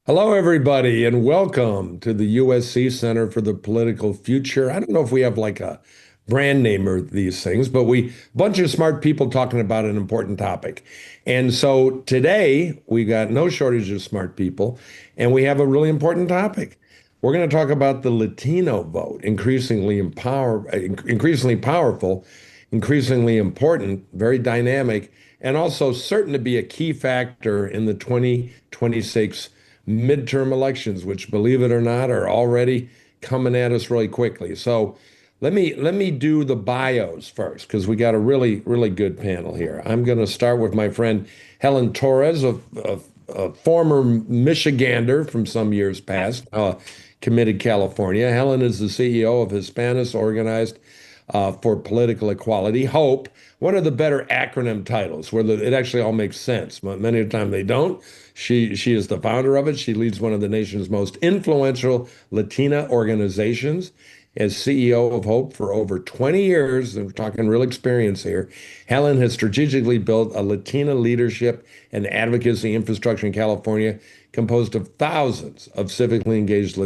Hello, everybody, and welcome to the USC Center for the Political Future. I don't know if we have like a brand name or these things, but we bunch of smart people talking about an important topic. And so today we got no shortage of smart people, and we have a really important topic. We're going to talk about the Latino vote, increasingly powerful, increasingly important, very dynamic, and also certain to be a key factor in the 2026 midterm elections, which, believe it or not, are already coming at us really quickly. So let me do the bios first because we got a really good panel here. I'm going to start with my friend Helen Torres, a former Michigander from some years past, committed California. Helen is the CEO of Hispanas, organized for political equality. Hope, one of the better acronym titles, where it actually all makes sense. Many of the time they don't. She is the founder of it. She leads one of the nation's most influential Latina organizations. As CEO of Hope for over 20 years, and we're talking real experience here, Helen has strategically built a Latina leadership and advocacy infrastructure in California composed of thousands of civically engaged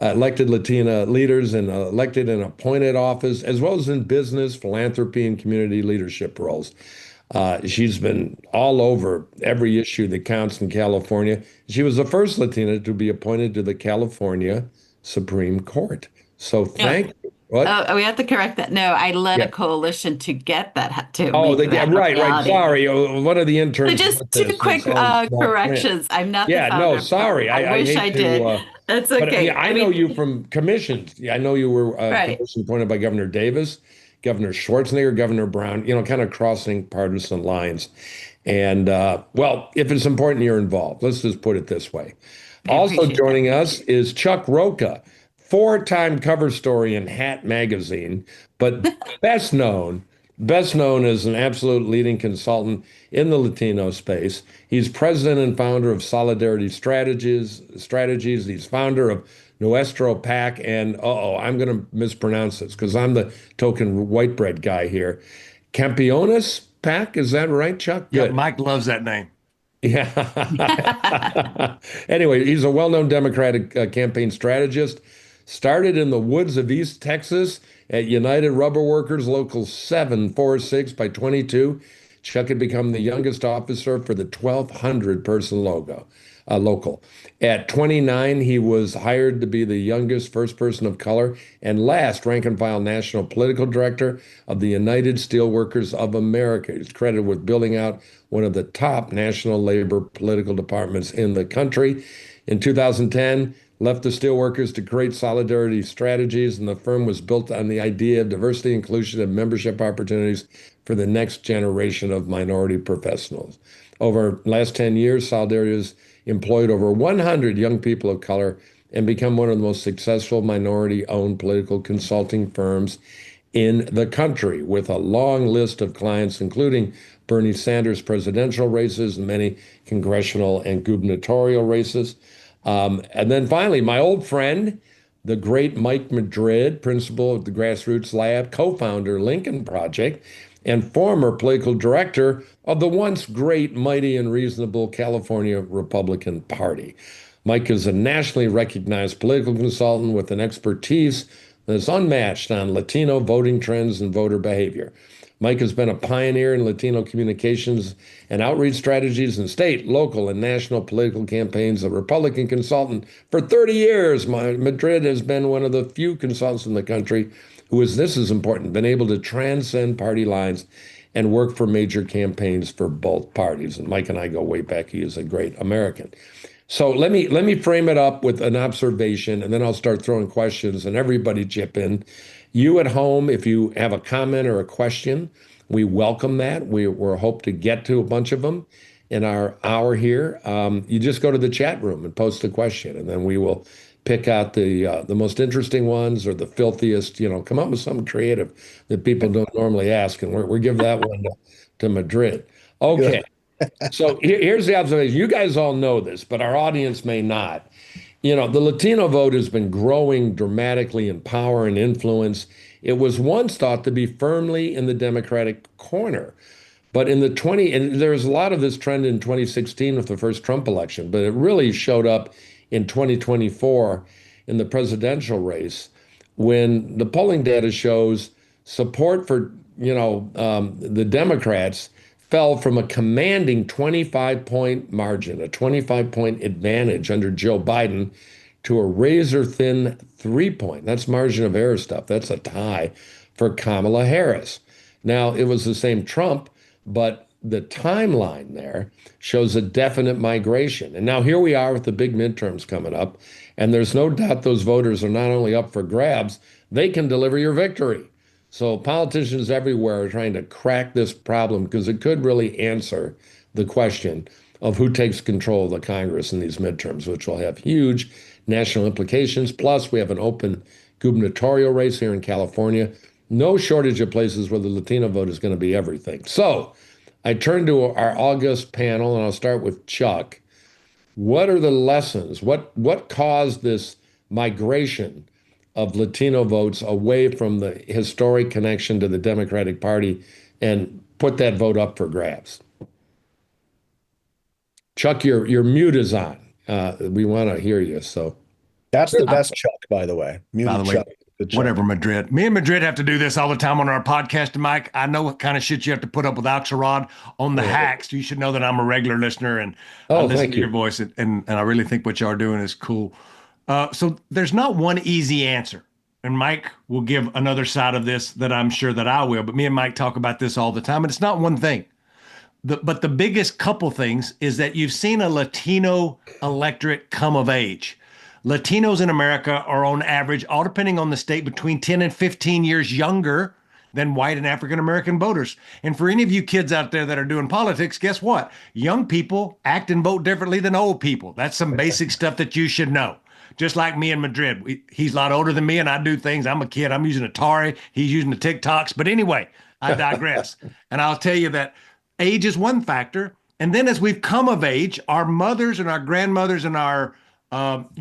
elected Latina leaders in elected and appointed office, as well as in business, philanthropy, and community leadership roles. She's been all over every issue that counts in California. She was the first Latina to be appointed to the California Supreme Court. So No. thank you. What? Oh, we have to correct that. No, I led a Yeah. coalition to get that, to Oh, make that a right. reality. Sorry. One of the So interns just put two this. It's quick all in small print. corrections. I'm not the Yeah, no, founder of Hope. sorry. I I wish hate I to, did. That's but yeah, okay. I I know mean, you from commissions. Yeah, I know you were right. commission appointed by Governor Davis, Governor Schwarzenegger, Governor Brown, kind of crossing partisan lines. And well, if it's important, you're involved. Let's just put it this way. I Also appreciate that. joining us is Chuck Rocha, four-time cover story in Hat magazine, but best known, best known as an absolute leading consultant in the Latino space. He's president and founder of Solidarity Strategies. He's founder of Nuestro PAC, and I'm going to mispronounce this because I'm the token white bread guy here. Campeones PAC, is that right, Chuck? Yep, Good. Mike loves that name. Yeah. Anyway, he's a well-known Democratic campaign strategist. Started in the woods of East Texas at United Rubber Workers Local 746 by 22. Chuck had become the youngest officer for the 1,200 person local. At 29, he was hired to be the youngest first person of color and last rank and file national political director of the United Steelworkers of America. He's credited with building out one of the top national labor political departments in the country. In 2010, left the steelworkers to create solidarity strategies, and the firm was built on the idea of diversity, inclusion, and membership opportunities for the next generation of minority professionals. Over the last 10 years, Solidarity has employed over 100 young people of color and become one of the most successful minority-owned political consulting firms in the country, with a long list of clients, including Bernie Sanders presidential races and many congressional and gubernatorial races. And then finally, my old friend, the great Mike Madrid, principal of the Grassroots Lab, co-founder Lincoln Project, and former political director of the once great, mighty, and reasonable California Republican Party. Mike is a nationally recognized political consultant with an expertise that's unmatched on Latino voting trends and voter behavior. Mike has been a pioneer in Latino communications and outreach strategies in state, local, and national political campaigns, a Republican consultant for 30 years. Madrid has been one of the few consultants in the country who is, this is important, been able to transcend party lines and work for major campaigns for both parties. And Mike and I go way back. He is a great American. So let me frame it up with an observation, and then I'll start throwing questions, and everybody chip in. You at home, if you have a comment or a question, we welcome that. We're hope to get to a bunch of them in our hour here. You just go to the chat room and post a question, and then we will pick out the most interesting ones or the filthiest. Come up with something creative that people don't normally ask, and we give that one to Madrid. Okay. Good. So here's the observation. You guys all know this, but our audience may not. The Latino vote has been growing dramatically in power and influence. It was once thought to be firmly in the Democratic corner, But in the 20, and there was a lot of this trend in 2016 with the first Trump election, but it really showed up in 2024 in the presidential race when the polling data shows support for, the Democrats fell from a commanding 25-point margin, a 25-point advantage under Joe Biden, to a razor thin 3-point. That's margin of error stuff. That's a tie for Kamala Harris. Now, it was the same Trump, but the timeline there shows a definite migration. And now here we are with the big midterms coming up, and there's no doubt those voters are not only up for grabs, they can deliver your victory. So politicians everywhere are trying to crack this problem because it could really answer the question of who takes control of the Congress in these midterms, which will have huge national implications. Plus, we have an open gubernatorial race here in California. No shortage of places where the Latino vote is going to be everything. So I turn to our August panel, and I'll start with Chuck. What are the lessons? What caused this migration of Latino votes away from the historic connection to the Democratic Party and put that vote up for grabs? Chuck, your mute is on. We want to hear you. So that's the best Chuck, by the way. Muted Chuck. Whatever, Madrid. Me and Madrid have to do this all the time on our podcast. And Mike, I know what kind of shit you have to put up with Axelrod on the hacks. You should know that I'm a regular listener and I listen to your voice. And I really think what you are doing is cool. So there's not one easy answer. And Mike will give another side of this that I'm sure that I will. But me and Mike talk about this all the time. And it's not one thing. But the biggest couple things is that you've seen a Latino electorate come of age. Latinos in America are on average, all depending on the state, between 10 and 15 years younger than white and African-American voters. And for any of you kids out there that are doing politics, guess what? Young people act and vote differently than old people. That's some basic stuff that you should know. Just like me and Madrid. He's a lot older than me and I do things. I'm a kid. I'm using Atari. He's using the TikToks. But anyway, I digress. And I'll tell you that age is one factor. And then as we've come of age, our mothers and our grandmothers and our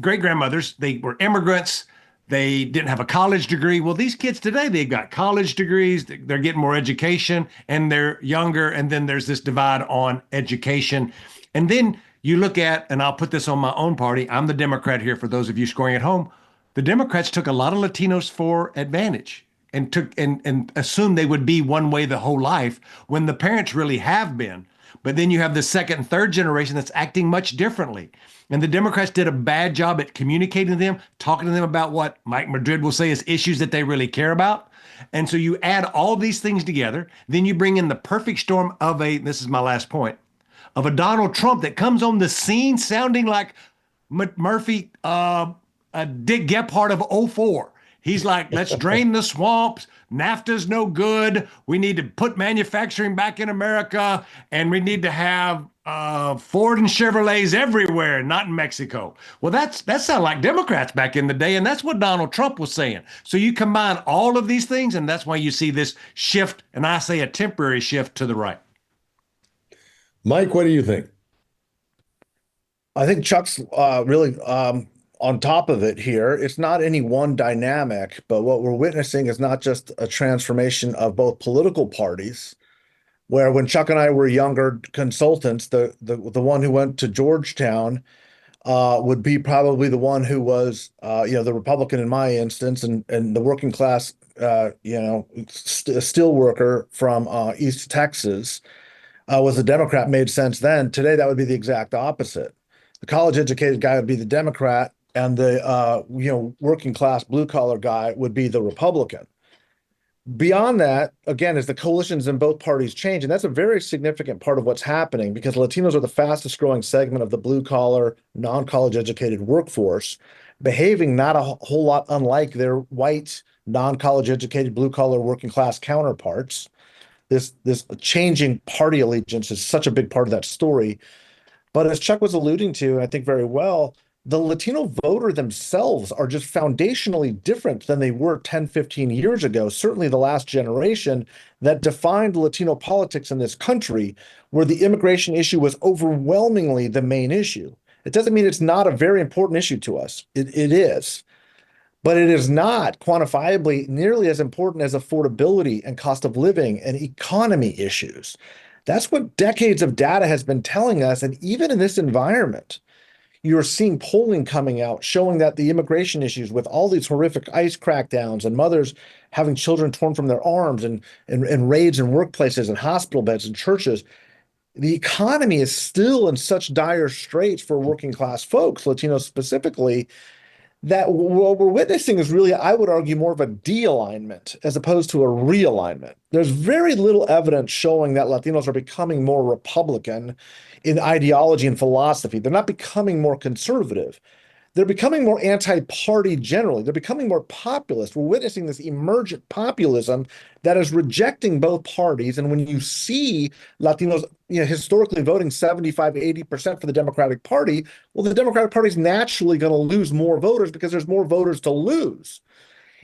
great-grandmothers, they were immigrants. They didn't have a college degree. Well, these kids today, they've got college degrees. They're getting more education and they're younger. And then there's this divide on education. And then you look at, and I'll put this on my own party. I'm the Democrat here for those of you scoring at home. The Democrats took a lot of Latinos for advantage and took and assumed they would be one way the whole life when the parents really have been. But then you have the second and third generation that's acting much differently. And the Democrats did a bad job at communicating to them, talking to them about what Mike Madrid will say is issues that they really care about. And so you add all these things together, then you bring in the perfect storm of this is my last point, of a Donald Trump that comes on the scene sounding like Murphy, Dick Gephardt of '04. He's like, let's drain the swamps. NAFTA's no good. We need to put manufacturing back in America, and we need to have Ford and Chevrolets everywhere, not in Mexico. Well, that sounded like Democrats back in the day, and that's what Donald Trump was saying. So you combine all of these things, and that's why you see this shift, and I say a temporary shift to the right. Mike, what do you think? I think Chuck's really on top of it here. It's not any one dynamic, but what we're witnessing is not just a transformation of both political parties, where when Chuck and I were younger consultants, the one who went to Georgetown would be probably the one who was, the Republican in my instance, and the working class, steel worker from East Texas was a Democrat, made sense then. Today, that would be the exact opposite. The college-educated guy would be the Democrat, and the working class blue collar guy would be the Republican. Beyond that, again, as the coalitions in both parties change, and that's a very significant part of what's happening because Latinos are the fastest growing segment of the blue collar, non-college educated workforce, behaving not a whole lot unlike their white, non-college educated blue collar working class counterparts. This changing party allegiance is such a big part of that story. But as Chuck was alluding to, and I think very well, the Latino voter themselves are just foundationally different than they were 10, 15 years ago, certainly the last generation that defined Latino politics in this country, where the immigration issue was overwhelmingly the main issue. It doesn't mean it's not a very important issue to us. It is. But it is not quantifiably nearly as important as affordability and cost of living and economy issues. That's what decades of data has been telling us. And even in this environment, you're seeing polling coming out showing that the immigration issues with all these horrific ICE crackdowns and mothers having children torn from their arms and raids in workplaces and hospital beds and churches, the economy is still in such dire straits for working class folks, Latinos specifically, that what we're witnessing is really, I would argue, more of a de-alignment as opposed to a realignment. There's very little evidence showing that Latinos are becoming more Republican in ideology and philosophy. They're not becoming more conservative. They're becoming more anti-party generally. They're becoming more populist. We're witnessing this emergent populism that is rejecting both parties. And when you see Latinos, historically voting 75, 80% for the Democratic Party, well, the Democratic Party is naturally going to lose more voters because there's more voters to lose.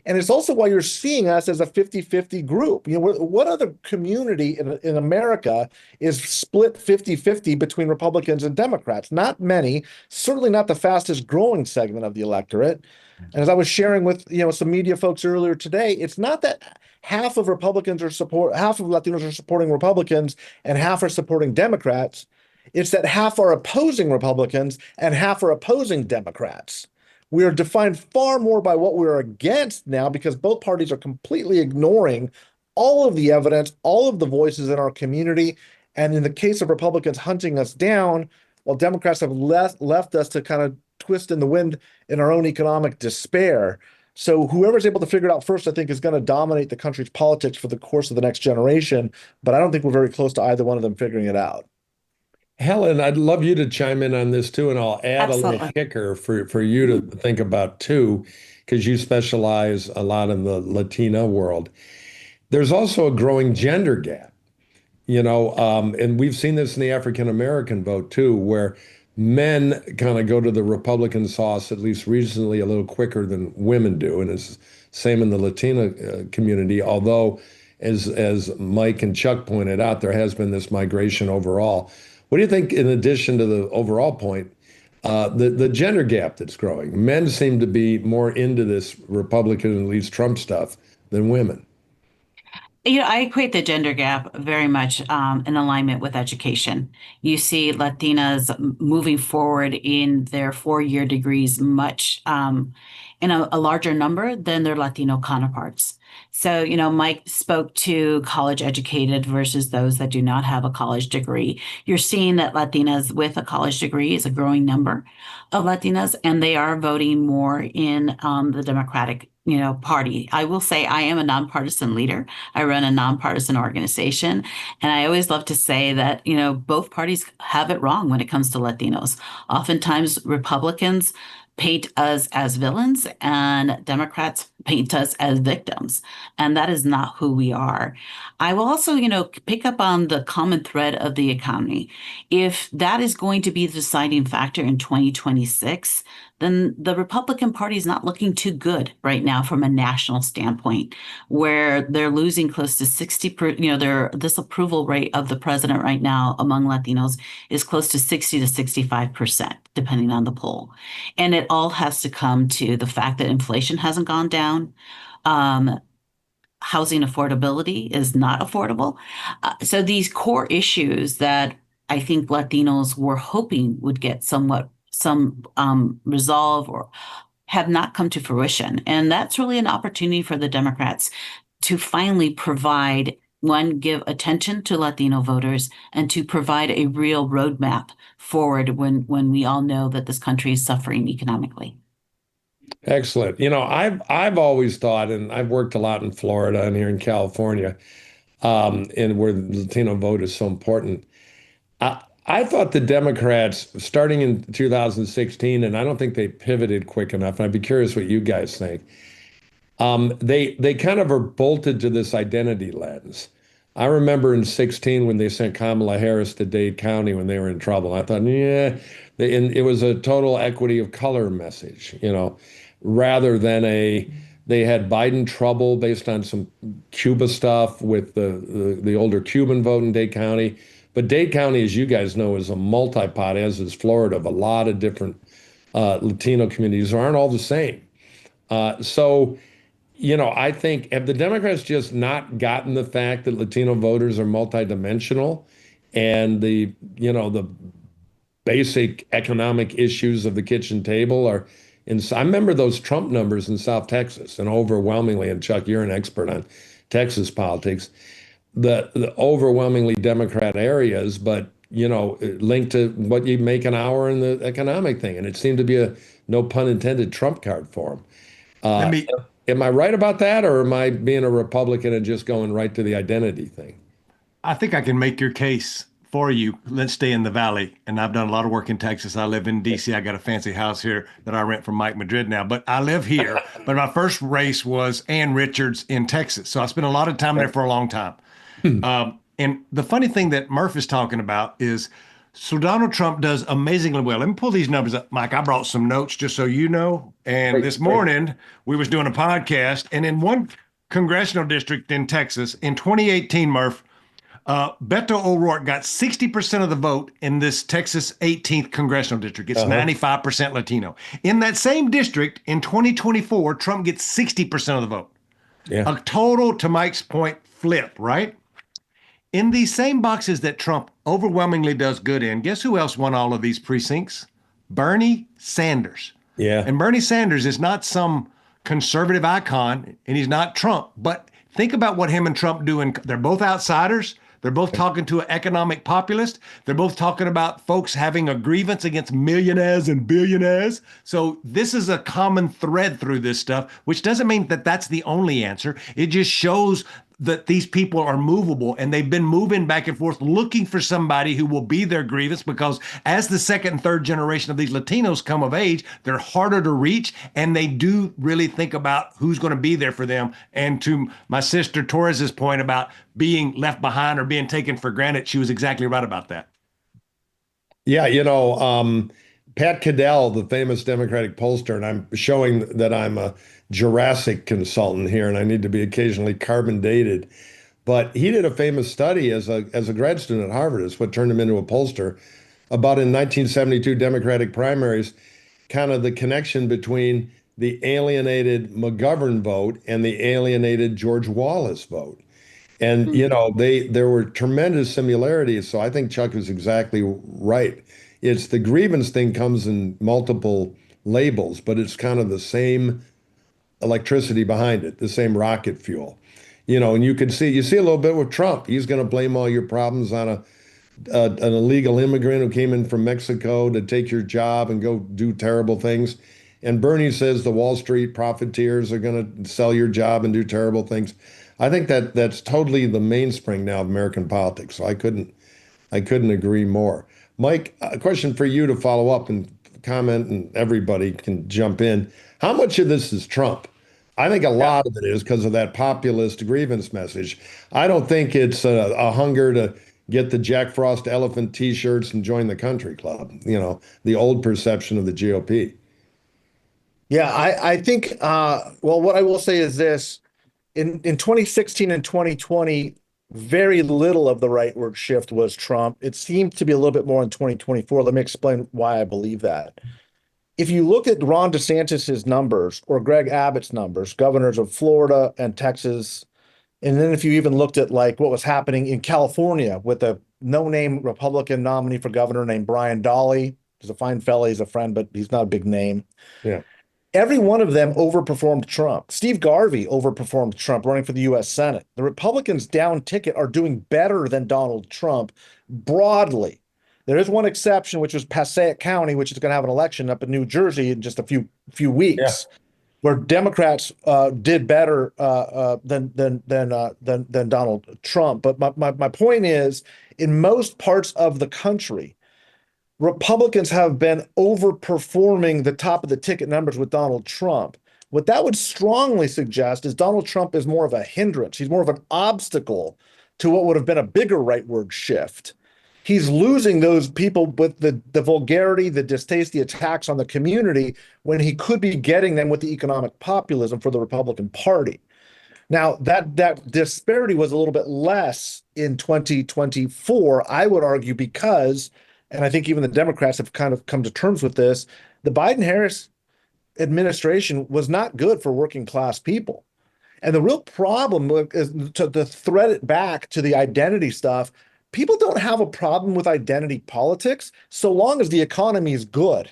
And it's also why you're seeing us as a 50-50 group. What other community in America is split 50-50 between Republicans and Democrats? Not many, certainly not the fastest growing segment of the electorate. And as I was sharing with some media folks earlier today, it's not that half of Latinos are supporting Republicans and half are supporting Democrats. It's that half are opposing Republicans and half are opposing Democrats. We are defined far more by what we're against now because both parties are completely ignoring all of the evidence, all of the voices in our community. And in the case of Republicans hunting us down, while Democrats have left us to kind of twist in the wind in our own economic despair. So whoever's able to figure it out first, I think, is going to dominate the country's politics for the course of the next generation. But I don't think we're very close to either one of them figuring it out. Helen, I'd love you to chime in on this too, and I'll add a little kicker for you to think about too, because you specialize a lot in the Latino world. There's also a growing gender gap, and we've seen this in the African American vote too, where men kind of go to the Republican sauce, at least recently, a little quicker than women do, and it's same in the Latina community. Although, as Mike and Chuck pointed out, there has been this migration overall. What do you think, in addition to the overall point, the gender gap that's growing? Men seem to be more into this Republican, at least Trump stuff, than women. I equate the gender gap very much in alignment with education. You see Latinas moving forward in their 4-year degrees much in a larger number than their Latino counterparts. So, Mike spoke to college educated versus those that do not have a college degree. You're seeing that Latinas with a college degree is a growing number of Latinas, and they are voting more in the Democratic party. I will say I am a nonpartisan leader. I run a nonpartisan organization. And I always love to say that, both parties have it wrong when it comes to Latinos. Oftentimes, Republicans paint us as villains and Democrats paint us as victims. And that is not who we are. I will also, pick up on the common thread of the economy. If that is going to be the deciding factor in 2026, then the Republican Party is not looking too good right now from a national standpoint, where they're losing close to 60%, their disapproval rate of the president right now among Latinos is close to 60 to 65%, depending on the poll. And it all has to come to the fact that inflation hasn't gone down. Housing affordability is not affordable. So these core issues that I think Latinos were hoping would get some resolve or have not come to fruition. And that's really an opportunity for the Democrats to finally provide, give attention to Latino voters and to provide a real roadmap forward when we all know that this country is suffering economically. Excellent. I've always thought, and I've worked a lot in Florida and here in California, and where the Latino vote is so important. I thought the Democrats, starting in 2016, and I don't think they pivoted quick enough, and I'd be curious what you guys think. They kind of are bolted to this identity lens. I remember in 16 when they sent Kamala Harris to Dade County when they were in trouble. I thought, and it was a total equity of color message, rather than they had Biden trouble based on some Cuba stuff with the older Cuban vote in Dade County. But Dade County, as you guys know, is a multi-pot, as is Florida, of a lot of different Latino communities who aren't all the same. So, I think, have the Democrats just not gotten the fact that Latino voters are multidimensional and the basic economic issues of the kitchen table are I remember those Trump numbers in South Texas, and overwhelmingly, and Chuck, you're an expert on Texas politics, the overwhelmingly Democrat areas, but linked to what you make an hour in the economic thing. And it seemed to be a, no pun intended, Trump card for him. Am I right about that, or am I being a Republican and just going right to the identity thing? I think I can make your case for you. Let's stay in the Valley. And I've done a lot of work in Texas. I live in DC. I got a fancy house here that I rent from Mike Madrid now, but I live here. But my first race was Ann Richards in Texas. So I spent a lot of time there for a long time. And the funny thing that Murph is talking about is, so Donald Trump does amazingly well. Let me pull these numbers up, Mike. I brought some notes just so you know. And this morning we was doing a podcast, and in one congressional district in Texas in 2018, Murph, Beto O'Rourke got 60% of the vote in this Texas 18th congressional district. It's 95% Latino. In that same district in 2024, Trump gets 60% of the vote. Yeah. A total, to Mike's point, flip, right? In these same boxes that Trump overwhelmingly does good in, guess who else won all of these precincts? Bernie Sanders. Yeah. And Bernie Sanders is not some conservative icon, and he's not Trump, but think about what him and Trump do. And they're both outsiders. They're both talking to an economic populist. They're both talking about folks having a grievance against millionaires and billionaires. So this is a common thread through this stuff, which doesn't mean that that's the only answer. It just shows that these people are movable, and they've been moving back and forth looking for somebody who will be their grievance, because as the second and third generation of these Latinos come of age, they're harder to reach, and they do really think about who's going to be there for them. And to my sister Torres's point about being left behind or being taken for granted, she was exactly right about that. Yeah, Pat Caddell, the famous Democratic pollster, and I'm showing that I'm a Jurassic consultant here, and I need to be occasionally carbon dated. But he did a famous study as a grad student at Harvard. It's what turned him into a pollster, about in 1972 Democratic primaries, kind of the connection between the alienated McGovern vote and the alienated George Wallace vote. And there were tremendous similarities. So I think Chuck is exactly right. It's the grievance thing comes in multiple labels, but it's kind of the same electricity behind it, the same rocket fuel. And you see a little bit with Trump. He's going to blame all your problems on an illegal immigrant who came in from Mexico to take your job and go do terrible things. And Bernie says the Wall Street profiteers are going to sell your job and do terrible things. I think that's totally the mainspring now of American politics. So I couldn't agree more. Mike, a question for you to follow up and comment, and everybody can jump in. How much of this is Trump? I think a lot of it is because of that populist grievance message. I don't think it's a hunger to get the Jack Frost elephant T-shirts and join the country club, the old perception of the GOP. Yeah, I think, well, what I will say is this. In 2016 and 2020, very little of the rightward shift was Trump. It seemed to be a little bit more in 2024. Let me explain why I believe that. If you look at Ron DeSantis's numbers or Greg Abbott's numbers, governors of Florida and Texas, and then if you even looked at like what was happening in California with a no-name Republican nominee for governor named Brian Dahle. He's a fine fella, he's a friend, but he's not a big name. Yeah. Every one of them overperformed Trump. Steve Garvey overperformed Trump running for the U.S. Senate. The Republicans down ticket are doing better than Donald Trump broadly. There is one exception, which was Passaic County, which is going to have an election up in New Jersey in just a few weeks, where Democrats did better than Donald Trump. But my point is, in most parts of the country, Republicans have been overperforming the top of the ticket numbers with Donald Trump. What that would strongly suggest is Donald Trump is more of a hindrance. He's more of an obstacle to what would have been a bigger rightward shift. He's losing those people with the vulgarity, the distaste, the attacks on the community, when he could be getting them with the economic populism for the Republican Party. Now, that disparity was a little bit less in 2024, I would argue, because, and I think even the Democrats have kind of come to terms with this, the Biden-Harris administration was not good for working class people. And the real problem is to thread it back to the identity stuff. people don't have a problem with identity politics so long as the economy is good,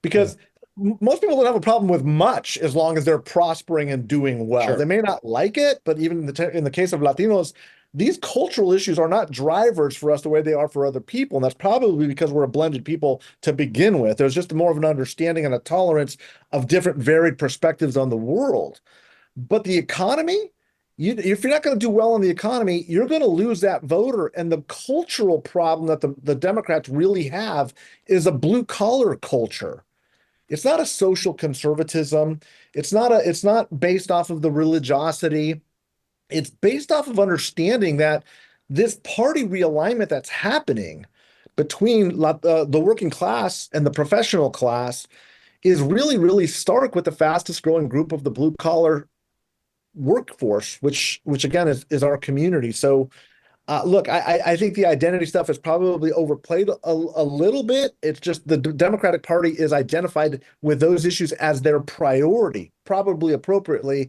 because most people don't have a problem with much as long as they're prospering and doing well. Sure. They may not like it, but even in the case of Latinos, these cultural issues are not drivers for us the way they are for other people. And that's probably because we're a blended people to begin with. There's just more of an understanding and a tolerance of different varied perspectives on the world. But the economy, if you're not going to do well in the economy, you're going to lose that voter. And the cultural problem that the Democrats really have is a blue collar culture. It's not a social conservatism. It's not based off of the religiosity. It's based off of understanding that this party realignment that's happening between the working class and the professional class is really, really stark with the fastest growing group of the blue collar workforce, which again is our community. So look, I think the identity stuff is probably overplayed a little bit. It's just the Democratic Party is identified with those issues as their priority, probably appropriately.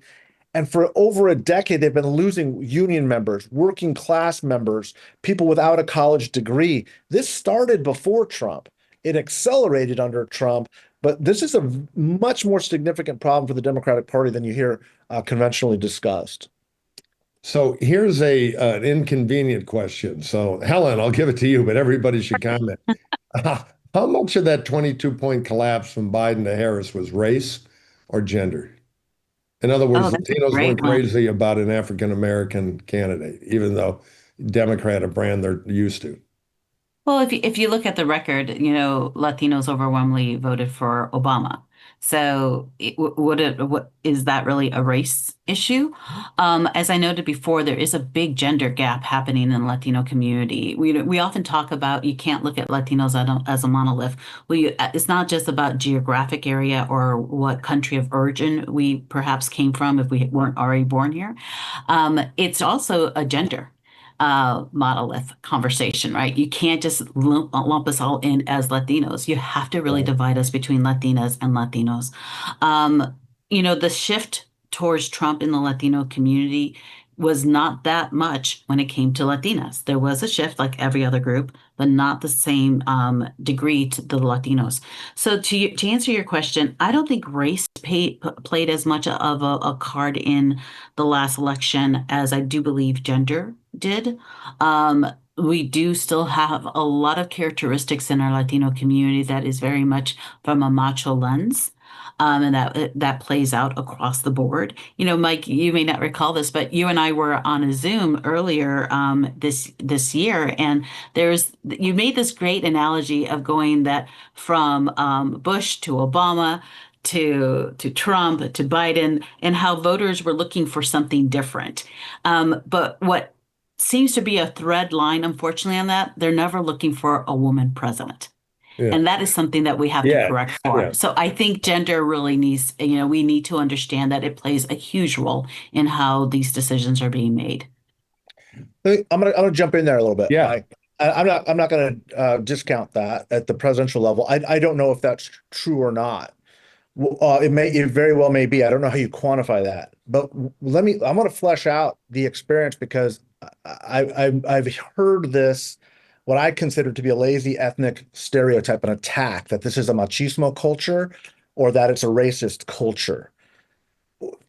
And for over a decade, they've been losing union members, working class members, people without a college degree. This started before Trump. It accelerated under Trump. But this is a much more significant problem for the Democratic Party than you hear conventionally discussed. So here's an inconvenient question. So Helen, I'll give it to you, but everybody should comment. How much of that 22-point collapse from Biden to Harris was race or gender? In other words, Latinos weren't crazy about an African-American candidate, even though Democrat, a brand they're used to. Well, if you look at the record, Latinos overwhelmingly voted for Obama. So what is that really a race issue? As I noted before, there is a big gender gap happening in the Latino community. We often talk about you can't look at Latinos as a monolith. It's not just about geographic area or what country of origin we perhaps came from if we weren't already born here. It's also a gender monolith conversation, right? You can't just lump us all in as Latinos. You have to really divide us between Latinas and Latinos. The shift towards Trump in the Latino community was not that much when it came to Latinas. There was a shift like every other group, but not the same degree to the Latinos. So to answer your question, I don't think race played as much of a card in the last election as I do believe gender did. We do still have a lot of characteristics in our Latino community that is very much from a macho lens. And that plays out across the board. Mike, you may not recall this, but you and I were on a Zoom earlier this year, and you made this great analogy of going that from Bush to Obama to Trump to Biden, and how voters were looking for something different. But what seems to be a thread line, unfortunately, on that, they're never looking for a woman president. Yeah. And that is something that we have to correct for. Yeah. So I think gender really needs, we need to understand that it plays a huge role in how these decisions are being made. I'm gonna jump in there a little bit. Yeah. I'm not going to discount that at the presidential level. I don't know if that's true or not. It very well may be. I don't know how you quantify that, but I want to flesh out the experience, because I've heard this, what I consider to be a lazy ethnic stereotype, an attack that this is a machismo culture or that it's a racist culture.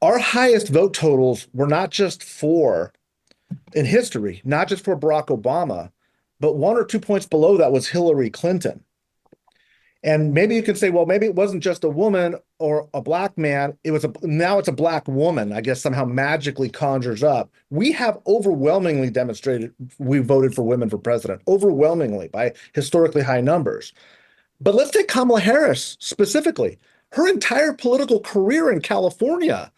Our highest vote totals were not just in history, not just for Barack Obama, but 1 or 2 points below that was Hillary Clinton. And maybe you could say, well, maybe it wasn't just a woman or a black man. Now it's a black woman, I guess somehow magically conjures up. We have overwhelmingly demonstrated we voted for women for president, overwhelmingly by historically high numbers. But let's take Kamala Harris specifically. Her entire political career in California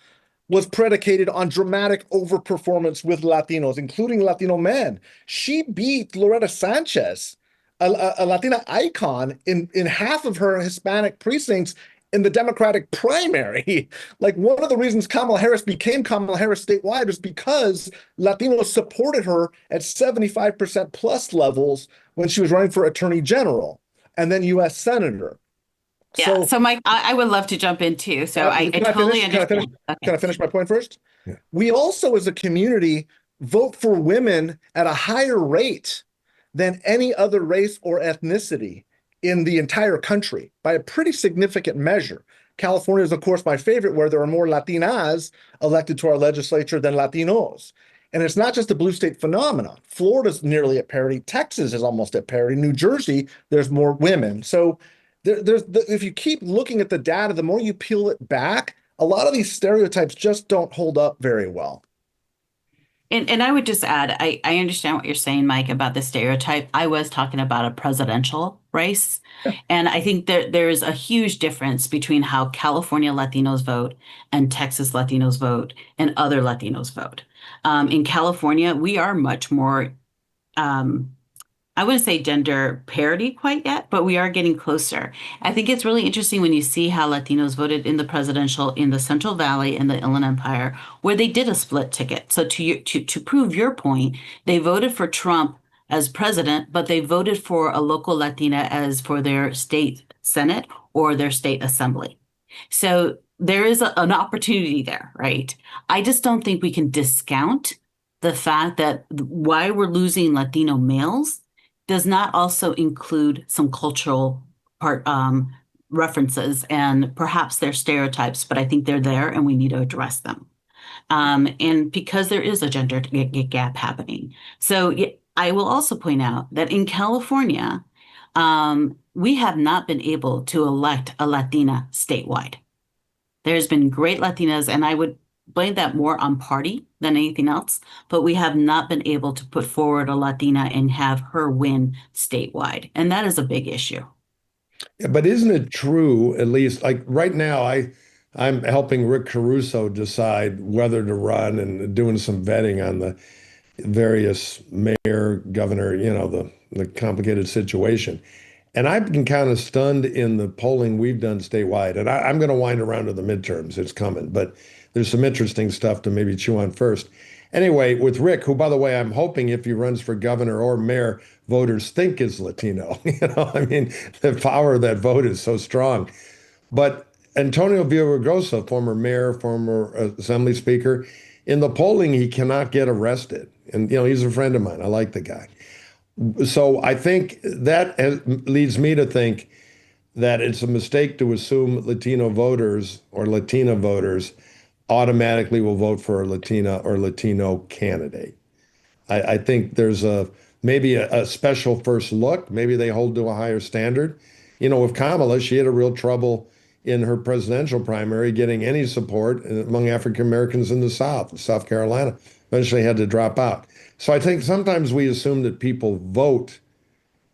was predicated on dramatic overperformance with Latinos, including Latino men. She beat Loretta Sanchez, a Latina icon, in half of her Hispanic precincts in the Democratic primary. Like, one of the reasons Kamala Harris became Kamala Harris statewide was because Latinos supported her at 75% plus levels when she was running for attorney general and then U.S. senator. Yeah. So Mike, I would love to jump in too. So I totally understand. Can I finish my point first? Yeah. We also, as a community, vote for women at a higher rate than any other race or ethnicity in the entire country by a pretty significant measure. California is, of course, my favorite, where there are more Latinas elected to our legislature than Latinos. And it's not just a blue state phenomenon. Florida's nearly at parity. Texas is almost at parity. New Jersey, there's more women. So if you keep looking at the data, the more you peel it back, a lot of these stereotypes just don't hold up very well. And I would just add, I understand what you're saying, Mike, about the stereotype. I was talking about a presidential race. Yeah. And I think there is a huge difference between how California Latinos vote and Texas Latinos vote and other Latinos vote. In California, we are much more, I wouldn't say gender parity quite yet, but we are getting closer. I think it's really interesting when you see how Latinos voted in the presidential in the Central Valley and the Inland Empire, where they did a split ticket. So to prove your point, they voted for Trump as president, but they voted for a local Latina as for their state Senate or their state assembly. So there is an opportunity there, right? I just don't think we can discount the fact that why we're losing Latino males does not also include some cultural references and perhaps they're stereotypes, but I think they're there and we need to address them. And because there is a gender gap happening. So I will also point out that in California, we have not been able to elect a Latina statewide. There's been great Latinas, and I would blame that more on party than anything else, but we have not been able to put forward a Latina and have her win statewide. And that is a big issue. Yeah, but isn't it true, at least like right now, I'm helping Rick Caruso decide whether to run and doing some vetting on the various mayor, governor, the complicated situation. And I've been kind of stunned in the polling we've done statewide. And I'm going to wind around to the midterms. It's coming, but there's some interesting stuff to maybe chew on first. Anyway, with Rick, who, by the way, I'm hoping if he runs for governor or mayor, voters think is Latino. I mean, the power of that vote is so strong. But Antonio Villaraigosa, former mayor, former assembly speaker, in the polling, he cannot get arrested. And, he's a friend of mine. I like the guy. So I think that leads me to think that it's a mistake to assume Latino voters or Latina voters automatically will vote for a Latina or Latino candidate. I think there's maybe a special first look. Maybe they hold to a higher standard. With Kamala, she had a real trouble in her presidential primary getting any support among African Americans in the South, South Carolina. Eventually had to drop out. So I think sometimes we assume that people vote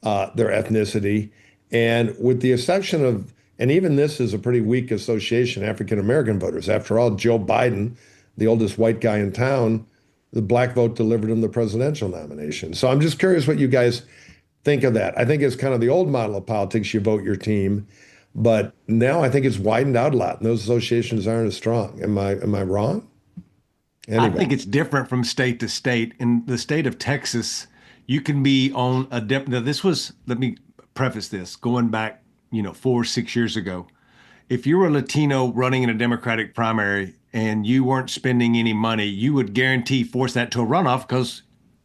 their ethnicity, and with the exception of, and even this is a pretty weak association, African American voters. After all, Joe Biden, the oldest white guy in town, the black vote delivered him the presidential nomination. So I'm just curious what you guys think of that. I think it's kind of the old model of politics, you vote your team, but now I think it's widened out a lot, and those associations aren't as strong. Am I wrong? Anyway. I think it's different from state to state. In the state of Texas, you can be on a now let me preface this, going back, 4 or 6 years ago. If you were a Latino running in a Democratic primary and you weren't spending any money, you would guarantee force that to a runoff because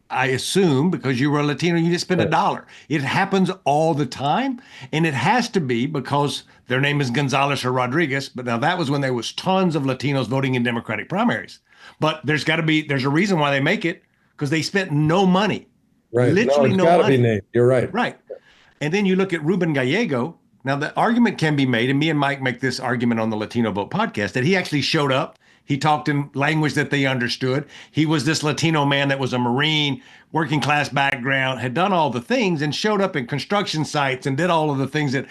I assume because you were a Latino, you didn't spend $1. It happens all the time. And it has to be because their name is Gonzalez or Rodriguez. But now that was when there was tons of Latinos voting in Democratic primaries. But there's a reason why they make it, because they spent no money. Right. Literally no money. It's got to be named. You're right. Right. And then you look at Ruben Gallego. Now the argument can be made, and me and Mike make this argument on the Latino Vote podcast, that he actually showed up. He talked in language that they understood. He was this Latino man that was a Marine, working class background, had done all the things and showed up in construction sites and did all of the things that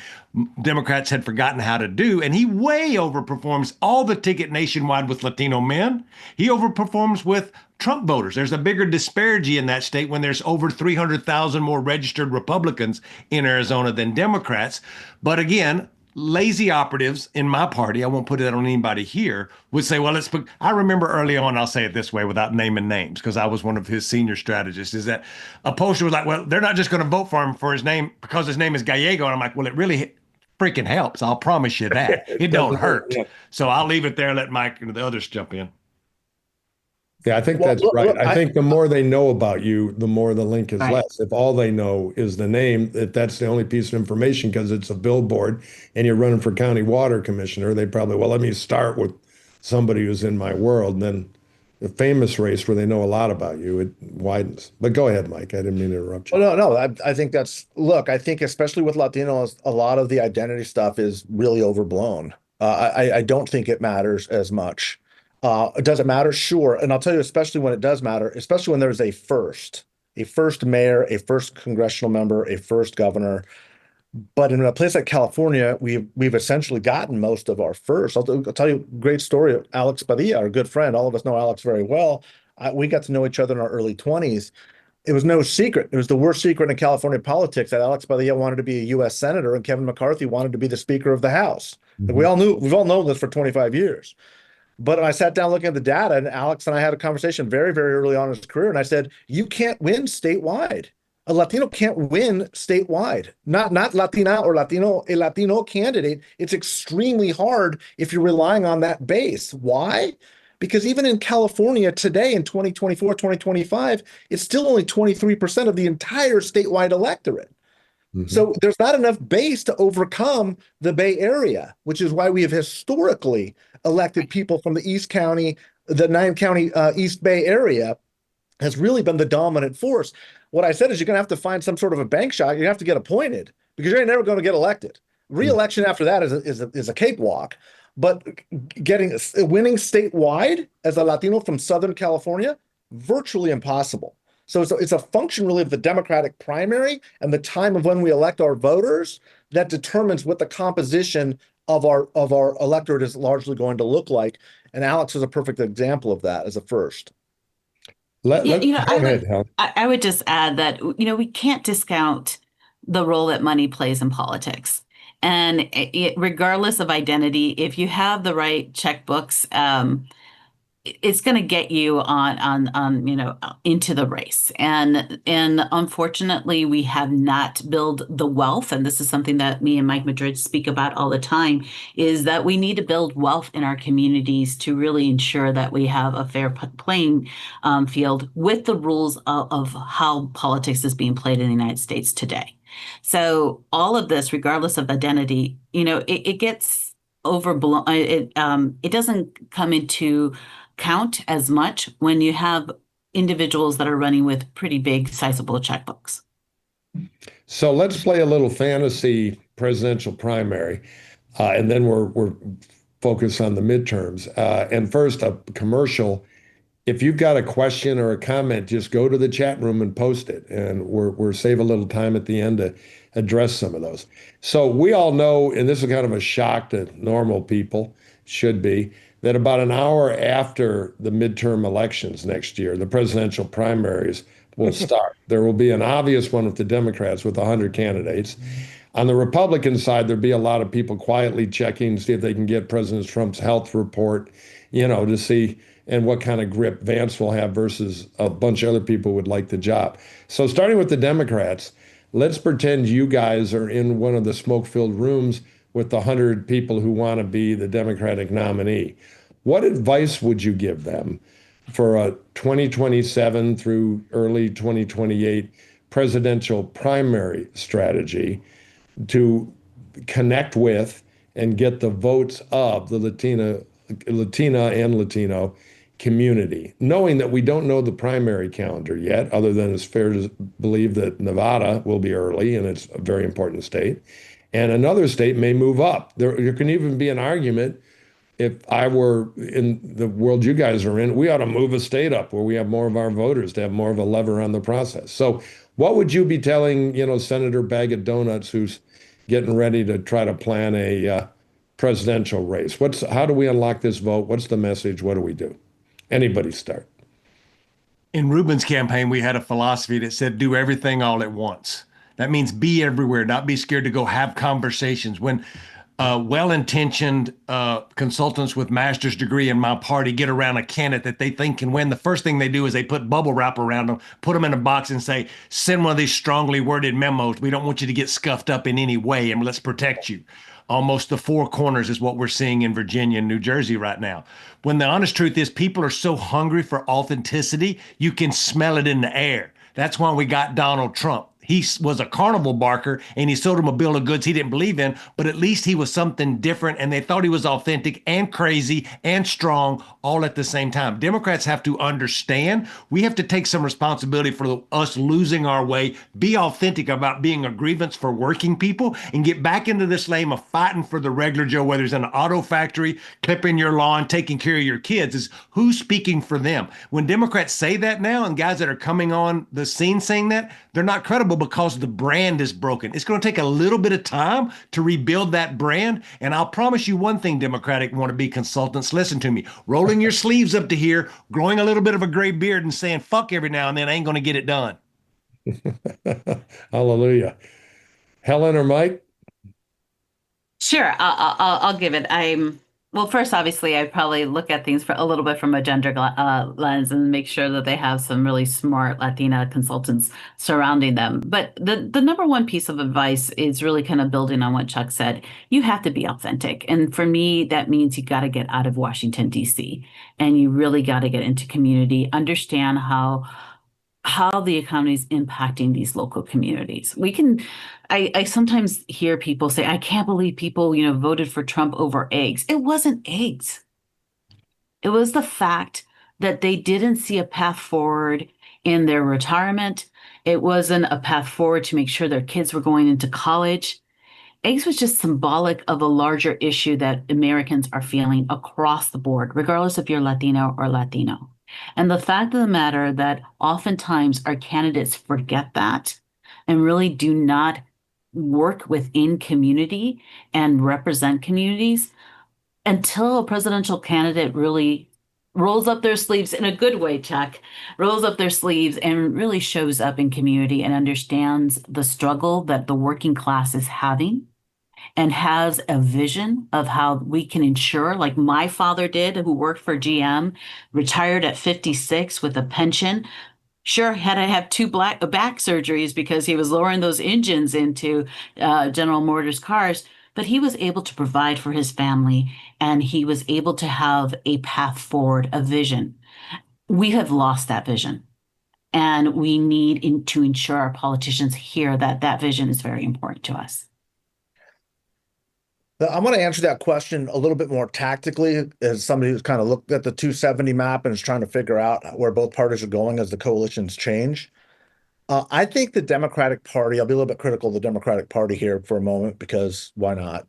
Democrats had forgotten how to do. And he way overperforms all the ticket nationwide with Latino men. He overperforms with Trump voters. There's a bigger disparity in that state when there's over 300,000 more registered Republicans in Arizona than Democrats. But again, lazy operatives in my party, I won't put it on anybody here, would say, well, I remember early on, I'll say it this way without naming names, because I was one of his senior strategists, is that a pollster was like, well, they're not just going to vote for him for his name because his name is Gallego. And I'm like, well, it really freaking helps. I'll promise you that. It don't hurt. So I'll leave it there and let Mike and the others jump in. Yeah, I think Well, that's right. I think the more they know about you, the more the link is Right. less. If all they know is the name, if that's the only piece of information because it's a billboard and you're running for county water commissioner, they probably, well, let me start with somebody who's in my world. And then the famous race where they know a lot about you, it widens. But go ahead, Mike. I didn't mean to interrupt you. Oh, no, I think look, I think especially with Latinos, a lot of the identity stuff is really overblown. I don't think it matters as much. Does it matter? Sure. And I'll tell you, especially when it does matter, especially when there's a first mayor, a first congressional member, a first governor. But in a place like California, we've essentially gotten most of our first. I'll tell you a great story of Alex Padilla, our good friend. All of us know Alex very well. We got to know each other in our early 20s. It was no secret. It was the worst secret in California politics that Alex Padilla wanted to be a U.S. senator and Kevin McCarthy wanted to be the Speaker of the House. Like we've all known this for 25 years. But I sat down looking at the data, and Alex and I had a conversation very, very early on in his career, and I said, "You can't win statewide. A Latino can't win statewide. Not Latina or Latino. A Latino candidate. It's extremely hard if you're relying on that base. Why? Because even in California today, in 2024, 2025, it's still only 23% of the entire statewide electorate. So there's not enough base to overcome the Bay Area, which is why we have historically elected people from the East County, the 9-county East Bay area has really been the dominant force. What I said is you're going to have to find some sort of a bank shot. You have to get appointed because you're never going to get elected. Re-election after that is a cakewalk. But winning statewide as a Latino from Southern California, virtually impossible. So it's a function really of the Democratic primary and the time of when we elect our voters that determines what the composition of our electorate is largely going to look like. And Alex is a perfect example of that as a first. Go ahead, Helen. I would just add that, we can't discount the role that money plays in politics. And regardless of identity, if you have the right checkbooks, it's going to get you on into the race. And unfortunately, we have not built the wealth. And this is something that me and Mike Madrid speak about all the time, is that we need to build wealth in our communities to really ensure that we have a fair playing field with the rules of how politics is being played in the United States today. So all of this, regardless of identity, it gets overblown. It doesn't come into count as much when you have individuals that are running with pretty big, sizable checkbooks. So let's play a little fantasy presidential primary, and then we're focused on the midterms. And first, a commercial. If you've got a question or a comment, just go to the chat room and post it, and we're save a little time at the end to address some of those. So we all know, and this is kind of a shock to normal people, should be, that about an hour after the midterm elections next year, the presidential primaries will start. There will be an obvious one with the Democrats with 100 candidates. On the Republican side, there'll be a lot of people quietly checking to see if they can get President Trump's health report, to see and what kind of grip Vance will have versus a bunch of other people who would like the job. So starting with the Democrats, let's pretend you guys are in one of the smoke-filled rooms with the 100 people who want to be the Democratic nominee. What advice would you give them for a 2027 through early 2028 presidential primary strategy to connect with and get the votes of the Latina and Latino community, knowing that we don't know the primary calendar yet, other than it's fair to believe that Nevada will be early, and it's a very important state. And another state may move up. There can even be an argument, if I were in the world you guys are in, we ought to move a state up where we have more of our voters to have more of a lever on the process. So what would you be telling, Senator Bag of Donuts who's getting ready to try to plan a presidential race? How do we unlock this vote? What's the message? What do we do? Anybody start. In Ruben's campaign, we had a philosophy that said, do everything all at once. That means be everywhere, not be scared to go have conversations. When well-intentioned consultants with master's degree in my party get around a candidate that they think can win, the first thing they do is they put bubble wrap around them, put them in a box and say, send one of these strongly worded memos. We don't want you to get scuffed up in any way, and let's protect you. almost the four corners is what we're seeing in Virginia and New Jersey right now. When the honest truth is people are so hungry for authenticity, you can smell it in the air. That's why we got Donald Trump. He was a carnival barker and he sold them a bill of goods he didn't believe in, but at least he was something different and they thought he was authentic and crazy and strong all at the same time. Democrats have to understand we have to take some responsibility for us losing our way, be authentic about being a grievance for working people, and get back into this lane of fighting for the regular Joe, whether it's in an auto factory, clipping your lawn, taking care of your kids, is who's speaking for them. When Democrats say that now and guys that are coming on the scene saying that, they're not credible because the brand is broken. It's going to take a little bit of time to rebuild that brand. And I'll promise you one thing, Democratic wannabe consultants, listen to me. Rolling your sleeves up to here, growing a little bit of a gray beard and saying fuck every now and then ain't going to get it done. Hallelujah. Helen or Mike? Sure, I'll give it. Well, first, obviously, I probably look at things for a little bit from a gender lens and make sure that they have some really smart Latina consultants surrounding them. But the number one piece of advice is really kind of building on what Chuck said. You have to be authentic. And for me, that means you got to get out of Washington, D.C. and you really got to get into community, understand how the economy is impacting these local communities. I sometimes hear people say, I can't believe people, voted for Trump over eggs. It wasn't eggs. It was the fact that they didn't see a path forward in their retirement. It wasn't a path forward to make sure their kids were going into college. Eggs was just symbolic of a larger issue that Americans are feeling across the board, regardless if you're Latino or Latino. And the fact of the matter that oftentimes our candidates forget that and really do not work within community and represent communities until a presidential candidate really rolls up their sleeves in a good way, Chuck, rolls up their sleeves and really shows up in community and understands the struggle that the working class is having and has a vision of how we can ensure, like my father did, who worked for GM, retired at 56 with a pension. Sure, had to have two back surgeries because he was lowering those engines into General Motors cars, but he was able to provide for his family and he was able to have a path forward, a vision. We have lost that vision. And we need to ensure our politicians hear that that vision is very important to us. I'm going to answer that question a little bit more tactically as somebody who's kind of looked at the 270 map and is trying to figure out where both parties are going as the coalitions change. I think the Democratic Party, I'll be a little bit critical of the Democratic Party here for a moment because why not?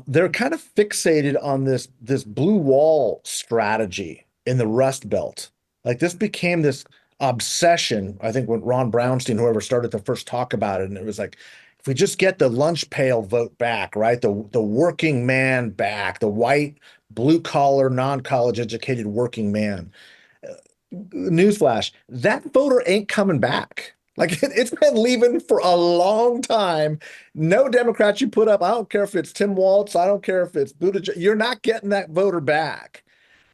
They're kind of fixated on this blue wall strategy in the Rust Belt. Like this became this obsession, I think, when Ron Brownstein, whoever started to first talk about it, and it was like, if we just get the lunch pail vote back, right? The working man back, the white, blue collar, non-college educated working man. Newsflash, that voter ain't coming back. Like it's been leaving for a long time. No Democrats you put up, I don't care if it's Tim Walz, I don't care if it's Buttigieg, you're not getting that voter back.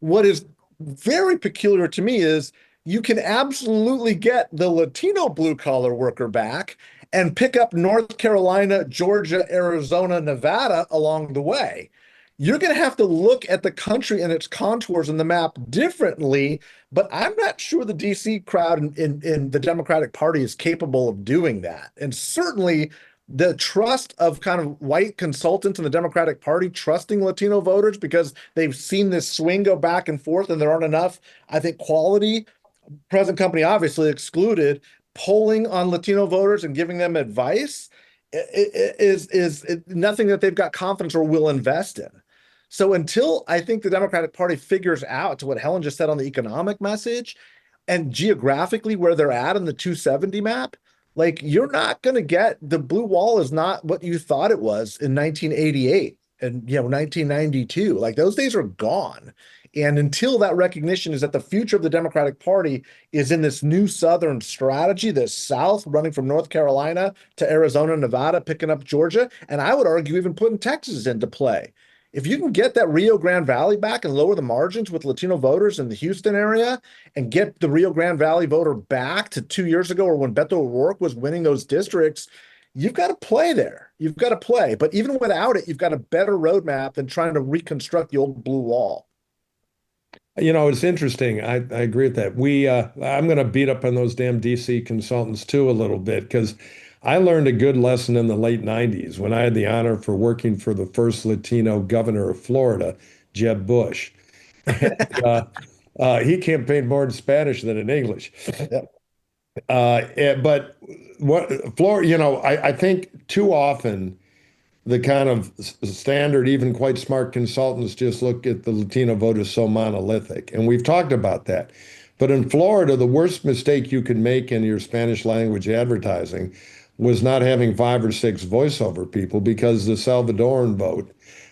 What is very peculiar to me is you can absolutely get the Latino blue collar worker back and pick up North Carolina, Georgia, Arizona, Nevada along the way. You're going to have to look at the country and its contours and the map differently, but I'm not sure the DC crowd in the Democratic Party is capable of doing that. And certainly the trust of kind of white consultants in the Democratic Party trusting Latino voters because they've seen this swing go back and forth and there aren't enough, I think, quality, present company obviously excluded, polling on Latino voters and giving them advice is nothing that they've got confidence or will invest in. So until I think the Democratic Party figures out to what Helen just said on the economic message and geographically where they're at in the 270 map, like you're not going to get the blue wall is not what you thought it was in 1988 and 1992. Like those days are gone. And until that recognition is that the future of the Democratic Party is in this new Southern strategy, this South running from North Carolina to Arizona, Nevada, picking up Georgia, and I would argue even putting Texas into play. If you can get that Rio Grande Valley back and lower the margins with Latino voters in the Houston area and get the Rio Grande Valley voter back to 2 years ago or when Beto O'Rourke was winning those districts, you've got to play there. You've got to play. But even without it, you've got a better roadmap than trying to reconstruct the old blue wall. It's interesting. I agree with that. I'm going to beat up on those damn DC consultants too a little bit because I learned a good lesson in the late 90s when I had the honor for working for the first Latino governor of Florida, Jeb Bush. He campaigned more in Spanish than in English. Yep. But what Florida, I think too often the kind of standard, even quite smart consultants just look at the Latino vote as so monolithic. And we've talked about that. But in Florida, the worst mistake you could make in your Spanish language advertising was not having 5 or 6 voiceover people, because the Salvadoran vote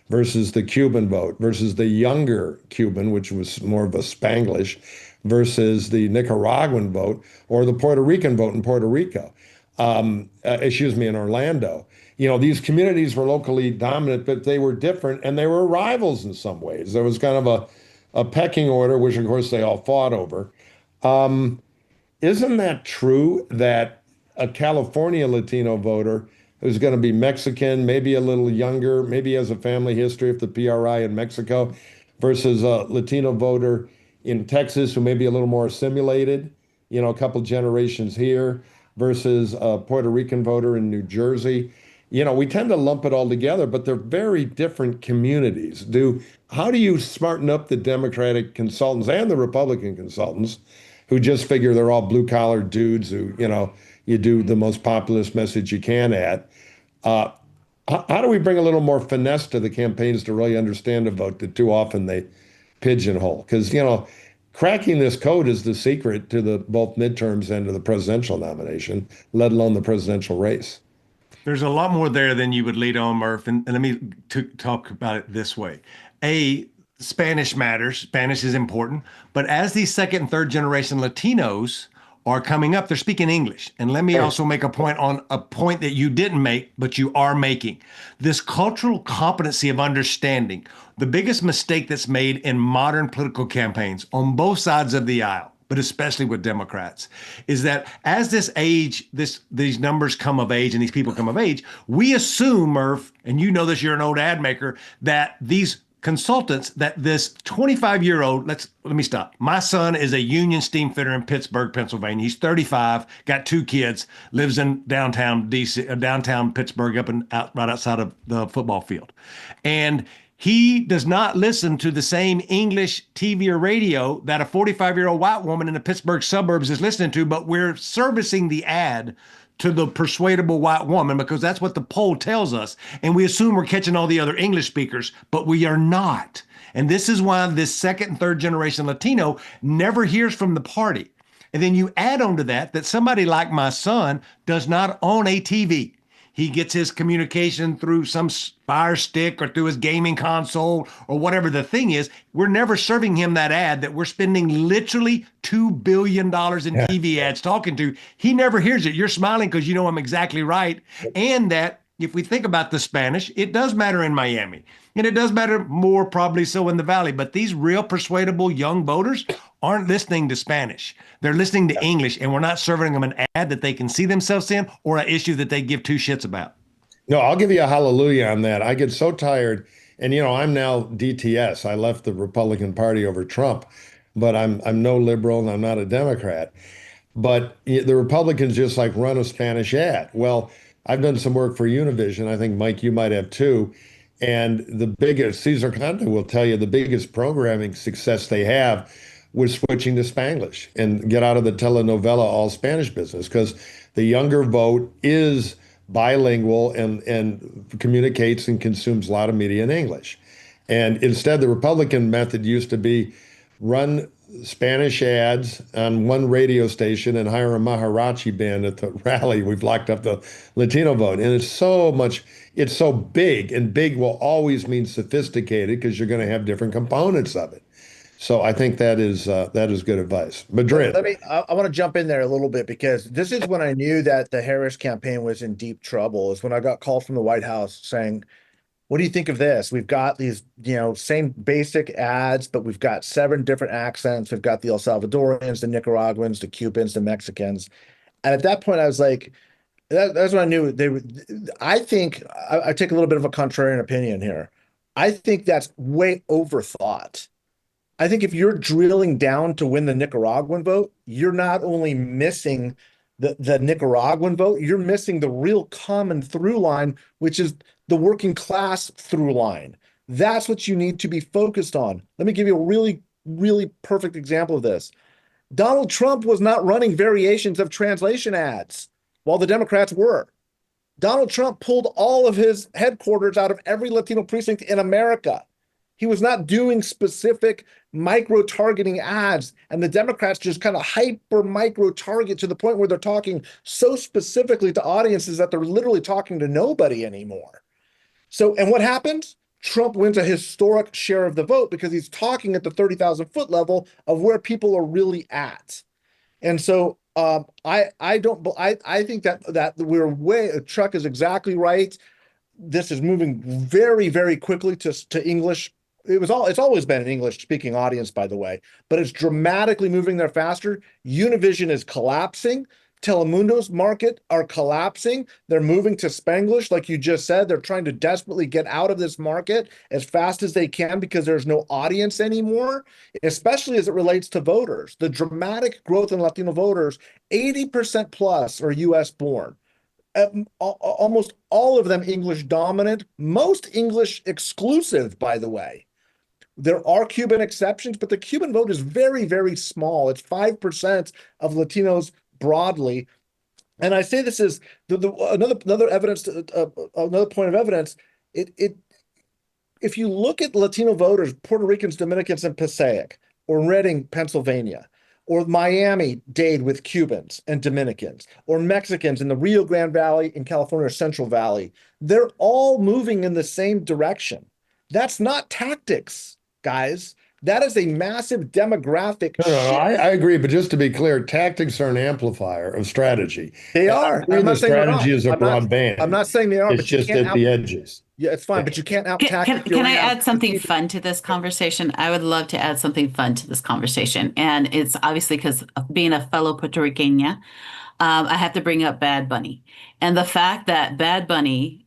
versus the Cuban vote versus the younger Cuban, which was more of a Spanglish, versus the Nicaraguan vote or the Puerto Rican vote in Puerto Rico, in Orlando. These communities were locally dominant, but they were different and they were rivals in some ways. There was kind of a pecking order, which of course they all fought over. Isn't that true that a California Latino voter who's going to be Mexican, maybe a little younger, maybe has a family history of the PRI in Mexico, versus a Latino voter in Texas who may be a little more assimilated, a couple generations here, versus a Puerto Rican voter in New Jersey? We tend to lump it all together, but they're very different communities. How do you smarten up the Democratic consultants and the Republican consultants who just figure they're all blue collar dudes who, you do the most populist message you can at? How do we bring a little more finesse to the campaigns to really understand a vote that too often they pigeonhole? Because, cracking this code is the secret to the both midterms and to the presidential nomination, let alone the presidential race. There's a lot more there than you would lead on, Murph. And let me talk about it this way. Spanish matters. Spanish is important. But as these second and third generation Latinos are coming up, they're speaking English. And let me also make a point on a point that you didn't make, but you are making. This cultural competency of understanding. The biggest mistake that's made in modern political campaigns on both sides of the aisle, but especially with Democrats, is that as these numbers come of age and these people come of age, we assume, Murph, and you know this, you're an old ad maker, that these consultants, that this 25-year-old, let me stop. My son is a union steam fitter in Pittsburgh, Pennsylvania. He's 35, got 2 kids, lives in downtown DC, downtown Pittsburgh, right outside of the football field. And he does not listen to the same English TV or radio that a 45-year-old white woman in the Pittsburgh suburbs is listening to, but we're servicing the ad to the persuadable white woman because that's what the poll tells us. And we assume we're catching all the other English speakers, but we are not. And this is why this second and third generation Latino never hears from the party. And then you add on to that somebody like my son does not own a TV. He gets his communication through some Fire Stick or through his gaming console or whatever the thing is. We're never serving him that ad that we're spending literally $2 billion in TV ads talking to. He never hears it. You're smiling because you know I'm exactly right. And that if we think about the Spanish, it does matter in Miami. And it does matter more probably so in the Valley. But these real persuadable young voters aren't listening to Spanish. They're listening to English, and we're not serving them an ad that they can see themselves in or an issue that they give 2 shits about. No, I'll give you a hallelujah on that. I get so tired. And, I'm now DTS. I left the Republican Party over Trump, but I'm no liberal and I'm not a Democrat. But the Republicans just like run a Spanish ad. Well, I've done some work for Univision. I think, Mike, you might have too. And the biggest, Cesar Conte will tell you, the biggest programming success they have was switching to Spanglish and get out of the telenovela all Spanish business, because the younger vote is bilingual and communicates and consumes a lot of media in English. And instead, the Republican method used to be run Spanish ads on one radio station and hire a mariachi band at the rally. We've locked up the Latino vote. And it's so big, and big will always mean sophisticated because you're going to have different components of it. So I think that is good advice. Madrid. I want to jump in there a little bit, because this is when I knew that the Harris campaign was in deep trouble, is when I got called from the White House saying, what do you think of this? We've got these, same basic ads, but we've got 7 different accents. We've got the El Salvadorians, the Nicaraguans, the Cubans, the Mexicans. And at that point, I was like, That's what I knew. I think I take a little bit of a contrarian opinion here. I think that's way overthought. I think if you're drilling down to win the Nicaraguan vote, you're not only missing the Nicaraguan vote, you're missing the real common through line, which is the working class through line. That's what you need to be focused on. Let me give you a really, really perfect example of this. Donald Trump was not running variations of translation ads while the Democrats were. Donald Trump pulled all of his headquarters out of every Latino precinct in America. He was not doing specific micro-targeting ads, and the Democrats just kind of hyper micro-target to the point where they're talking so specifically to audiences that they're literally talking to nobody anymore. So, and what happens? Trump wins a historic share of the vote because he's talking at the 30,000 foot level of where people are really at. And so I think that we're way, Chuck is exactly right. This is moving very, very quickly to English. It's always been an English speaking audience, by the way, but it's dramatically moving there faster. Univision is collapsing. Telemundo's market are collapsing. They're moving to Spanglish, like you just said. They're trying to desperately get out of this market as fast as they can because there's no audience anymore, especially as it relates to voters. The dramatic growth in Latino voters, 80% plus are US born. Almost all of them English dominant, most English exclusive, by the way. There are Cuban exceptions, but the Cuban vote is very, very small. It's 5% of Latinos broadly. And I say this is another evidence, another point of evidence. If you look at Latino voters, Puerto Ricans, Dominicans, and Passaic, or Reading, Pennsylvania, or Miami-Dade with Cubans and Dominicans, or Mexicans in the Rio Grande Valley in California, or Central Valley, they're all moving in the same direction. That's not tactics, guys. That is a massive demographic shift. I agree, but just to be clear, tactics are an amplifier of strategy. They are. I'm not saying strategy is a broad band. I'm not saying they are, it's but you just can't at the edges. Yeah, it's fine, but you can't out-tactic. Can I add something fun to this conversation? I would love to add something fun to this conversation. And it's obviously because being a fellow Puerto Riqueña, I have to bring up Bad Bunny. And the fact that Bad Bunny,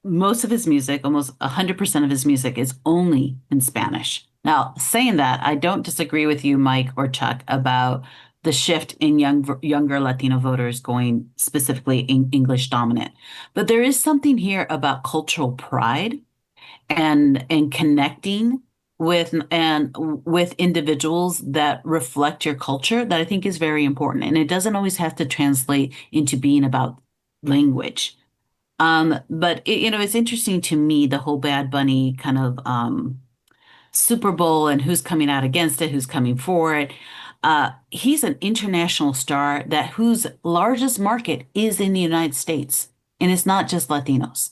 most of his music, almost 100% of his music is only in Spanish. Now, saying that, I don't disagree with you, Mike or Chuck, about the shift in younger Latino voters going specifically in English dominant. But there is something here about cultural pride and connecting with individuals that reflect your culture that I think is very important. And it doesn't always have to translate into being about language. But it's interesting to me, the whole Bad Bunny kind of Super Bowl and who's coming out against it, who's coming for it. He's an international star whose largest market is in the United States, and it's not just Latinos.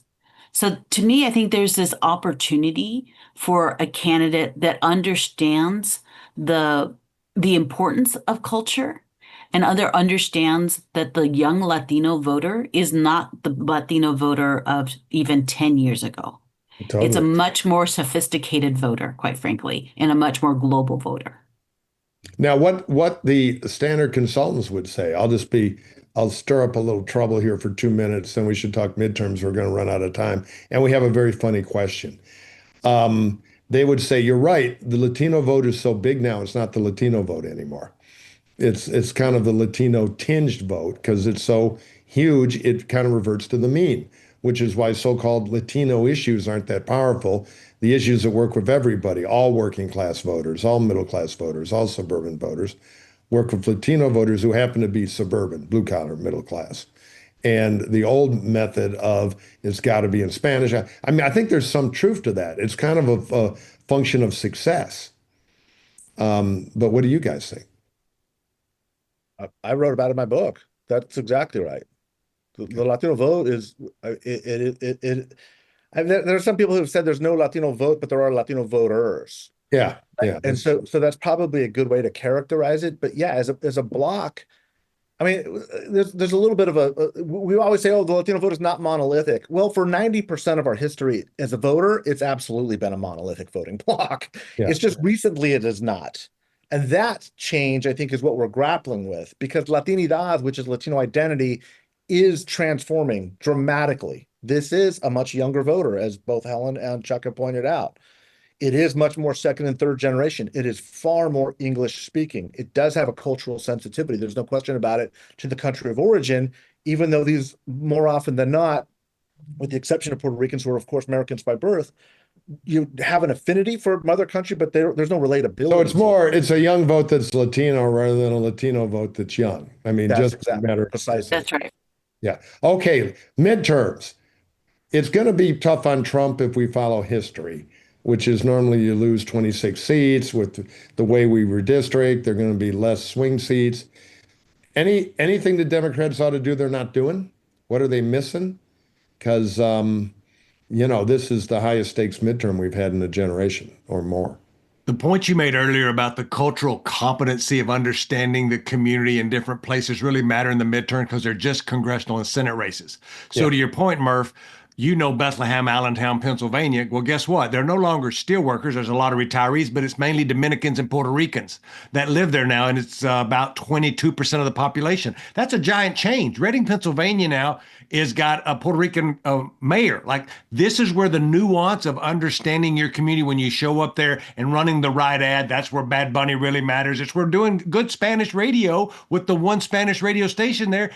So to me, I think there's this opportunity for a candidate that understands the importance of culture and understands that the young Latino voter is not the Latino voter of even 10 years ago. Totally. It's a much more sophisticated voter, quite frankly, and a much more global voter. Now, what the standard consultants would say, I'll stir up a little trouble here for 2 minutes, then we should talk midterms. We're going to run out of time. And we have a very funny question. They would say, you're right, the Latino vote is so big now, it's not the Latino vote anymore. It's kind of the Latino tinged vote because it's so huge, it kind of reverts to the mean, which is why so-called Latino issues aren't that powerful. The issues that work with everybody, all working class voters, all middle class voters, all suburban voters, work with Latino voters who happen to be suburban, blue collar, middle class. And the old method of it's got to be in Spanish. I mean, I think there's some truth to that. It's kind of a function of success. But what do you guys think? I wrote about it in my book. That's exactly right. The Latino vote is there are some people who have said there's no Latino vote, but there are Latino voters. Yeah. And so that's probably a good way to characterize it. But yeah, as a bloc, I mean, there's a little bit of we always say, oh, the Latino vote is not monolithic. Well, for 90% of our history as a voter, it's absolutely been a monolithic voting bloc. Yeah. It's just recently it is not. And that change, I think, is what we're grappling with, because Latinidad, which is Latino identity, is transforming dramatically. This is a much younger voter, as both Helen and Chuck have pointed out. It is much more second and third generation. It is far more English speaking. It does have a cultural sensitivity. There's no question about it, to the country of origin, even though these, more often than not, with the exception of Puerto Ricans, who are of course Americans by birth, you have an affinity for mother country, but there's no relatability. So it's a young vote that's Latino rather than a Latino vote that's young. I mean, That's just exactly, a matter of precisely. That's right. Yeah. Okay. Midterms. It's going to be tough on Trump if we follow history, which is normally you lose 26 seats. With the way we redistrict, there are going to be less swing seats. Anything the Democrats ought to do they're not doing? What are they missing? Because this is the highest stakes midterm we've had in a generation or more. The point you made earlier about the cultural competency of understanding the community in different places really matter in the midterm because they're just congressional and Senate races. So to your point, Murph, Bethlehem, Allentown, Pennsylvania. Well, guess what? They're no longer steelworkers. There's a lot of retirees, but it's mainly Dominicans and Puerto Ricans that live there now, and it's about 22% of the population. That's a giant change. Reading, Pennsylvania now is got a Puerto Rican mayor. Like, this is where the nuance of understanding your community when you show up there and running the right ad, that's where Bad Bunny really matters. It's where doing good Spanish radio with the one Spanish radio station there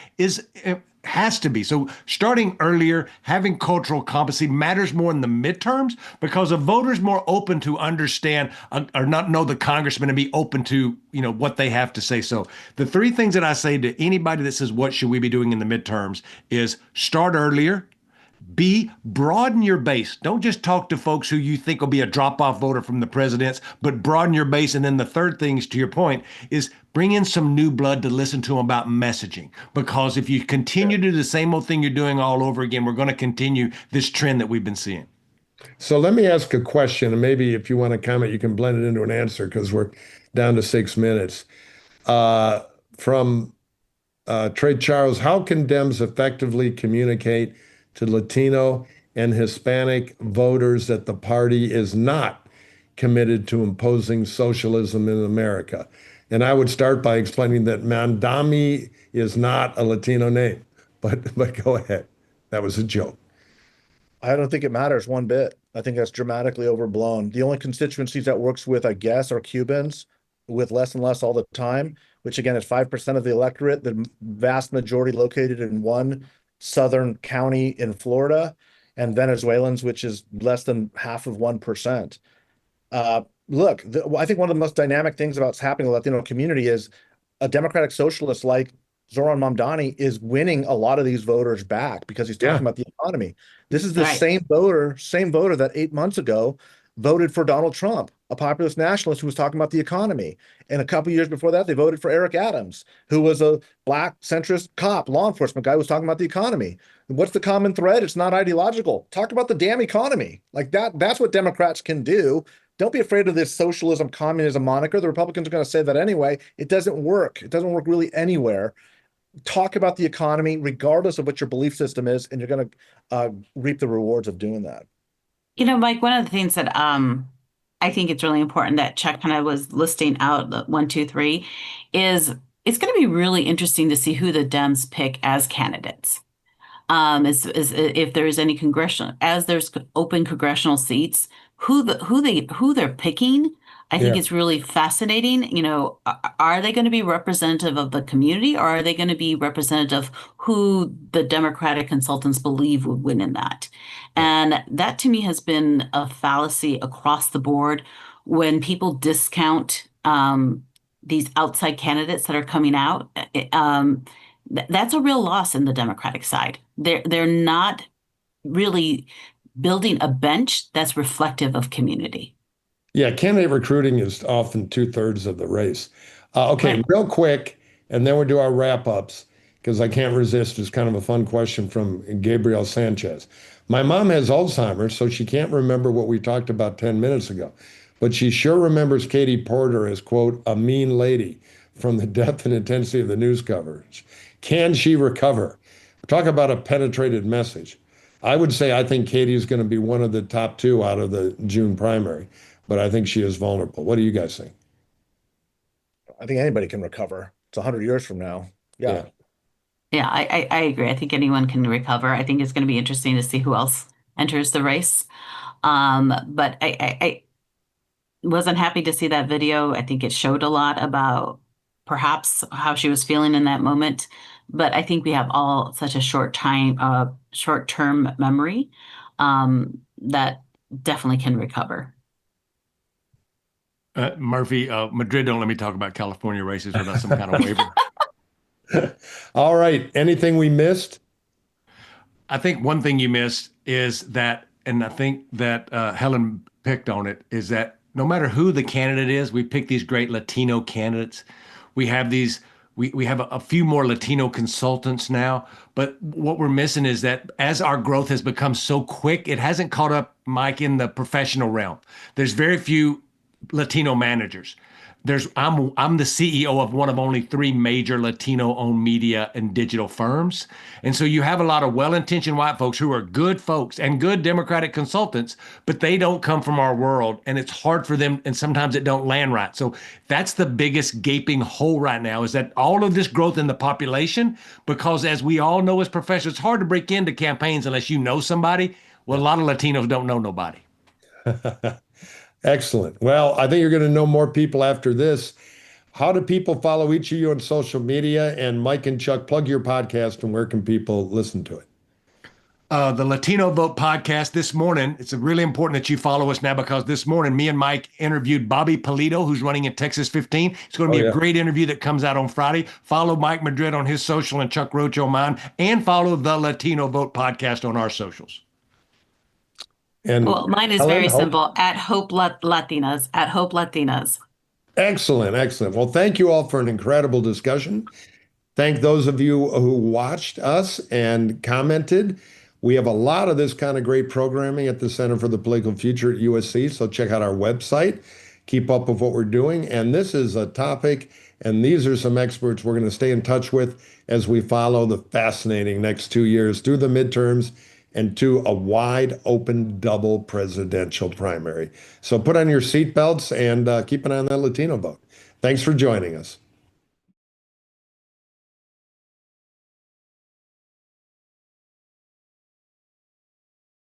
has to be. So starting earlier, having cultural competency matters more in the midterms because a voter's more open to understand or not know the congressman and be open to, what they have to say. So the three things that I say to anybody that says, what should we be doing in the midterms, is start earlier. B, broaden your base. Don't just talk to folks who you think will be a drop-off voter from the presidents, but broaden your base. And then the third thing is, to your point, is bring in some new blood to listen to them about messaging. Because if you continue to do the same old thing you're doing all over again, we're going to continue this trend that we've been seeing. So let me ask a question, and maybe if you want to comment, you can blend it into an answer because we're down to 6 minutes. From Trey Charles, how can Dems effectively communicate to Latino and Hispanic voters that the party is not committed to imposing socialism in America? And I would start by explaining that Mandami is not a Latino name, but go ahead. That was a joke. I don't think it matters one bit. I think that's dramatically overblown. The only constituencies that works with, I guess, are Cubans, with less and less all the time, which again is 5% of the electorate, the vast majority located in one southern county in Florida, and Venezuelans, which is less than half of 1%. Look, I think one of the most dynamic things about what's happening in the Latino community is a democratic socialist like Zoran Mamdani is winning a lot of these voters back because he's talking about the economy. This is the same voter that 8 months ago voted for Donald Trump, a populist nationalist who was talking about the economy. And a couple years before that, they voted for Eric Adams, who was a black centrist cop, law enforcement guy who was talking about the economy. What's the common thread? It's not ideological. Talk about the damn economy. Like that's what Democrats can do. Don't be afraid of this socialism, communism moniker. The Republicans are going to say that anyway. It doesn't work. It doesn't work really anywhere. Talk about the economy, regardless of what your belief system is, and you're going to reap the rewards of doing that. Mike, one of the things that I think it's really important that Chuck kind of was listing out, the 1, 2, 3, is it's going to be really interesting to see who the Dems pick as candidates. If there's any as there's open congressional seats, who they're picking. I think it's really fascinating. Are they going to be representative of the community, or are they going to be representative of who the Democratic consultants believe would win in that? And that to me has been a fallacy across the board when people discount these outside candidates that are coming out. That's a real loss in the Democratic side. They're not really building a bench that's reflective of community. Yeah, candidate recruiting is often 2/3 of the race. Okay, real quick, and then we'll do our wrap-ups, because I can't resist. It's kind of a fun question from Gabriel Sanchez. My mom has Alzheimer's, so she can't remember what we talked about 10 minutes ago, but she sure remembers Katie Porter as, quote, a mean lady from the depth and intensity of the news coverage. Can she recover? Talk about a penetrated message. I would say I think Katie is going to be one of the top 2 out of the June primary, but I think she is vulnerable. What do you guys think? I think anybody can recover. It's 100 years from now. Yeah. Yeah, I agree. I think anyone can recover. I think it's going to be interesting to see who else enters the race. But I wasn't happy to see that video. I think it showed a lot about perhaps how she was feeling in that moment. But I think we have all such a short-term memory that definitely can recover. Murphy, Madrid, don't let me talk about California races without some kind of waiver. All right. Anything we missed? I think one thing you missed is that, and I think that Helen picked on it, is that no matter who the candidate is, we pick these great Latino candidates. We have these, we have a few more Latino consultants now, but what we're missing is that as our growth has become so quick, it hasn't caught up, Mike, in the professional realm. There's very few Latino managers. I'm the CEO of one of only 3 major Latino-owned media and digital firms. And so you have a lot of well-intentioned white folks who are good folks and good Democratic consultants, but they don't come from our world, and it's hard for them, and sometimes it don't land right. So that's the biggest gaping hole right now, is that all of this growth in the population, because as we all know as professionals, it's hard to break into campaigns unless you know somebody. Well, a lot of Latinos don't know nobody. Excellent. Well, I think you're going to know more people after this. How do people follow each of you on social media? And Mike and Chuck, plug your podcast, and where can people listen to it? The Latino Vote podcast this morning. It's really important that you follow us now, because this morning, me and Mike interviewed Bobby Polito, who's running in Texas 15. It's going to be a great interview that comes out on Friday. Follow Mike Madrid on his social and Chuck Rocha on mine, and follow the Latino Vote podcast on our socials. And well, mine is Helen, very simple, at Hope Latinas, at Hope Latinas. Excellent, excellent. Well, thank you all for an incredible discussion. Thank those of you who watched us and commented. We have a lot of this kind of great programming at the Center for the Political Future at USC, so check out our website, keep up with what we're doing. And this is a topic, and these are some experts we're going to stay in touch with as we follow the fascinating next 2 years through the midterms and to a wide open double presidential primary. So put on your seatbelts and keep an eye on that Latino vote. Thanks for joining us.